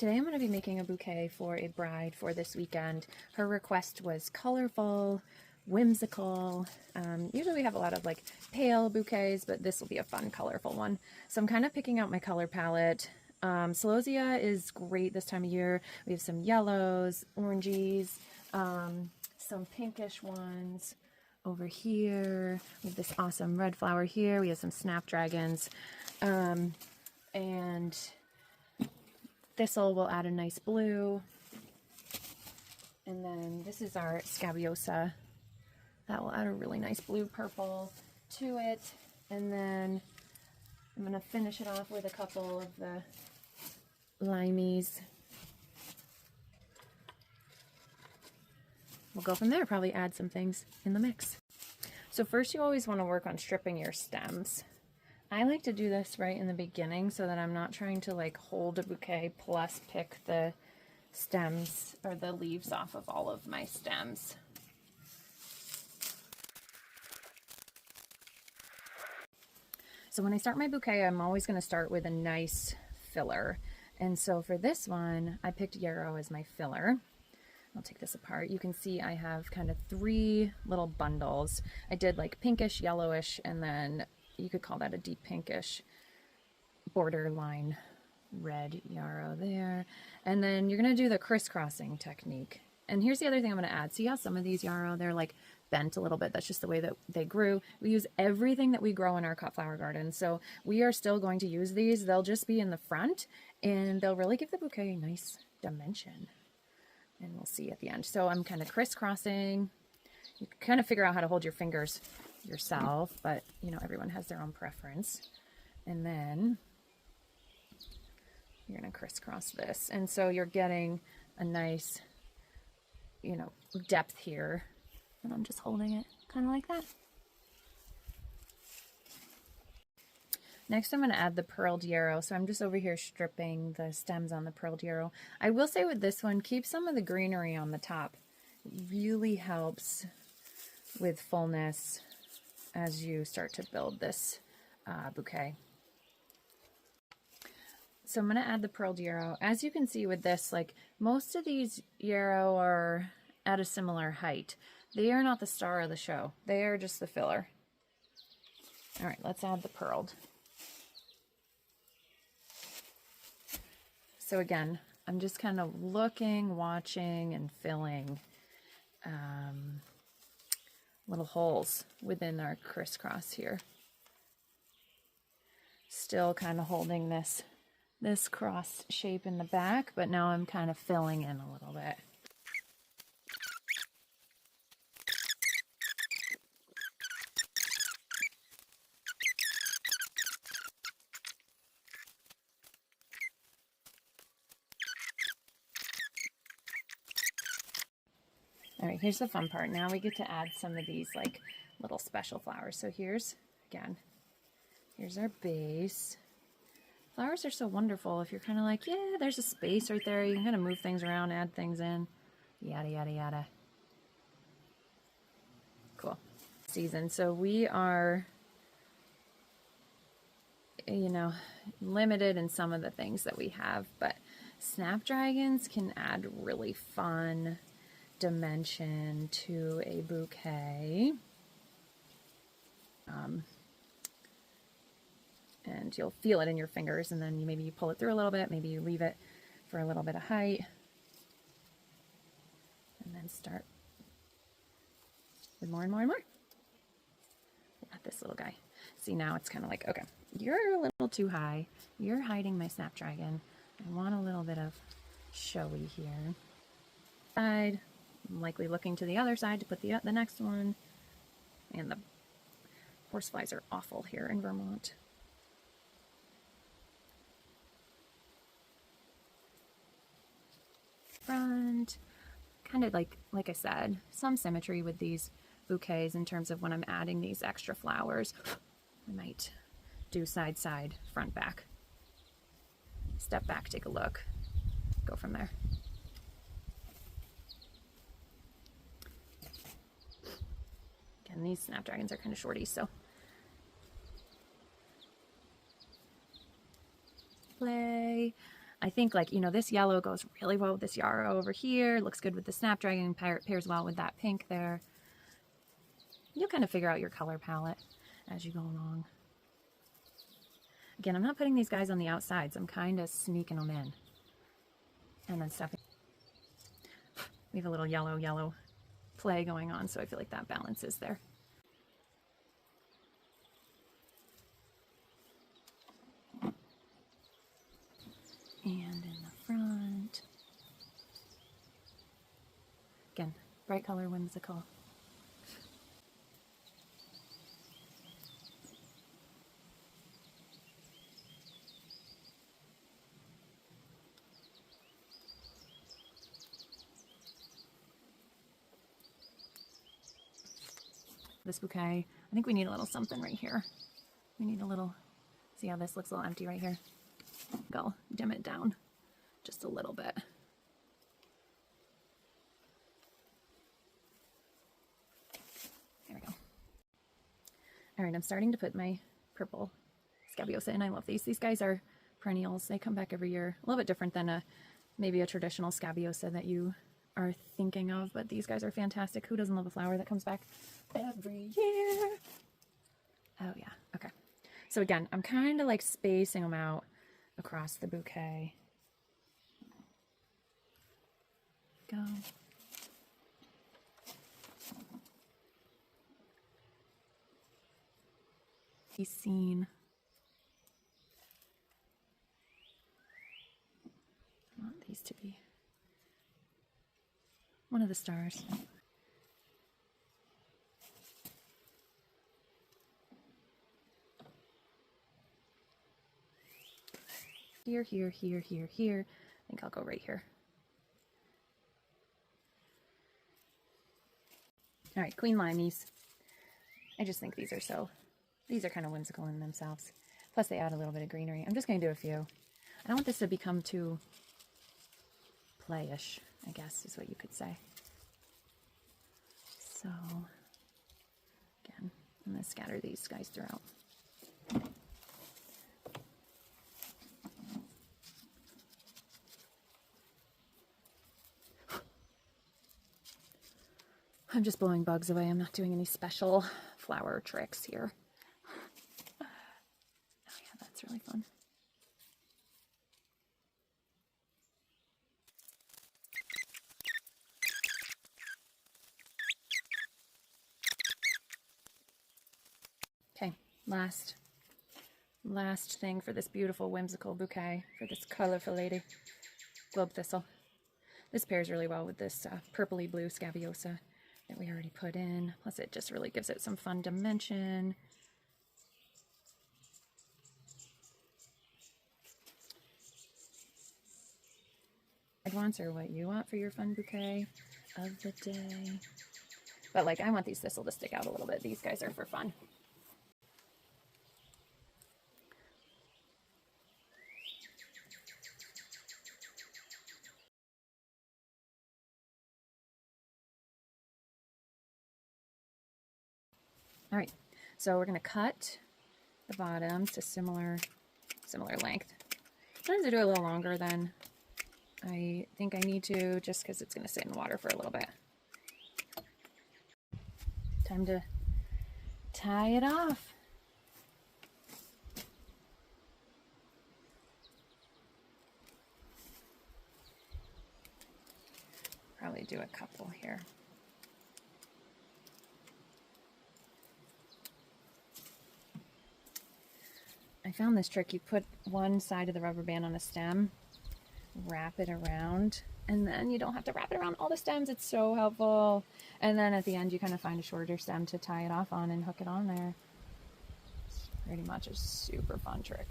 Today I'm going to be making a bouquet for a bride for this weekend. Her request was colorful, whimsical. Usually we have a lot of like pale bouquets, but this will be a fun, colorful one. So I'm kind of picking out my color palette. Celosia is great this time of year. We have some yellows, oranges, some pinkish ones over here. We have this awesome red flower here. We have some snapdragons. And thistle will add a nice blue. And then this is our scabiosa. That will add a really nice blue purple to it. And then I'm going to finish it off with a couple of the limeys. We'll go from there, probably add some things in the mix. So first you always want to work on stripping your stems. I like to do this right in the beginning so that I'm not trying to like hold a bouquet plus pick the stems or the leaves off of all of my stems. So when I start my bouquet, I'm always going to start with a nice filler. And so for this one, I picked yarrow as my filler. I'll take this apart. You can see I have kind of 3 little bundles. I did like pinkish, yellowish, and then you could call that a deep pinkish borderline red yarrow there. And then you're going to do the crisscrossing technique. And here's the other thing I'm going to add. See how some of these yarrow, they're like bent a little bit. That's just the way that they grew. We use everything that we grow in our cut flower garden. So we are still going to use these. They'll just be in the front and they'll really give the bouquet a nice dimension. And we'll see at the end. So I'm kind of crisscrossing. You can kind of figure out how to hold your fingers yourself, but you know, everyone has their own preference. And then you're going to crisscross this. And so you're getting a nice, you know, depth here. And I'm just holding it kind of like that. Next, I'm going to add the pearled yarrow. So I'm just over here stripping the stems on the pearled yarrow. I will say with this one, keep some of the greenery on the top. It really helps with fullness as you start to build this bouquet. So I'm going to add the pearled yarrow. As you can see with this, like most of these yarrow are at a similar height. They are not the star of the show. They are just the filler. All right, let's add the pearled. So again, I'm just kind of looking, watching, and filling little holes within our crisscross here. Still kind of holding this cross shape in the back, but now I'm kind of filling in a little bit. All right, here's the fun part. Now we get to add some of these like little special flowers. So here's our base. Flowers are so wonderful. If you're kind of like, yeah, there's a space right there. You can kind of move things around, add things in, yada, yada, yada. Cool. Season. So we are, you know, limited in some of the things that we have, but snapdragons can add really fun dimension to a bouquet. And you'll feel it in your fingers, and then maybe you pull it through a little bit, maybe you leave it for a little bit of height, and then start with more and more and more. At this little guy. See, now it's kind of like, okay, you're a little too high. You're hiding my snapdragon. I want a little bit of showy here. Side. I'm likely looking to the other side to put the next one. And the horseflies are awful here in Vermont. Front. Kind of like I said, some symmetry with these bouquets in terms of when I'm adding these extra flowers. I might do side, side, front, back. Step back, take a look. Go from there. And these snapdragons are kind of shorty, so play. I think like, you know, this yellow goes really well with this yarrow over here. Looks good with the snapdragon, pairs well with that pink there. You'll kind of figure out your color palette as you go along. Again, I'm not putting these guys on the outsides. I'm kind of sneaking them in. And then stuffing. We have a little yellow play going on, so I feel like that balances there. And in the front. Again, bright color, whimsical. This bouquet, I think we need a little something right here. We need a little, see how this looks a little empty right here? I'll dim it down just a little bit. There we go. All right, I'm starting to put my purple scabiosa in. I love these. These guys are perennials. They come back every year. A little bit different than maybe a traditional scabiosa that you are thinking of, but these guys are fantastic. Who doesn't love a flower that comes back every year? Oh yeah, okay. So again, I'm kind of like spacing them out across the bouquet. Go. He's seen. I want these to be one of the stars. Here, here, here, here, here. I think I'll go right here. All right, Queen Limeys. I just think these are kind of whimsical in themselves. Plus they add a little bit of greenery. I'm just going to do a few. I don't want this to become too playish, I guess is what you could say. So, again, I'm going to scatter these guys throughout. I'm just blowing bugs away. I'm not doing any special flower tricks here. Oh yeah, that's really fun. Okay, last thing for this beautiful whimsical bouquet, for this colorful lady, globe thistle. This pairs really well with this purpley blue scabiosa that we already put in. Plus it just really gives it some fun dimension. Advance or what you want for your fun bouquet of the day. But like, I want these thistle to stick out a little bit. These guys are for fun. All right, so we're going to cut the bottoms to similar length. Sometimes I do a little longer than I think I need to, just because it's going to sit in water for a little bit. Time to tie it off. Probably do a couple here. I found this trick. You put one side of the rubber band on a stem, wrap it around, and then you don't have to wrap it around all the stems. It's so helpful. And then at the end, you kind of find a shorter stem to tie it off on and hook it on there. It's pretty much a super fun trick.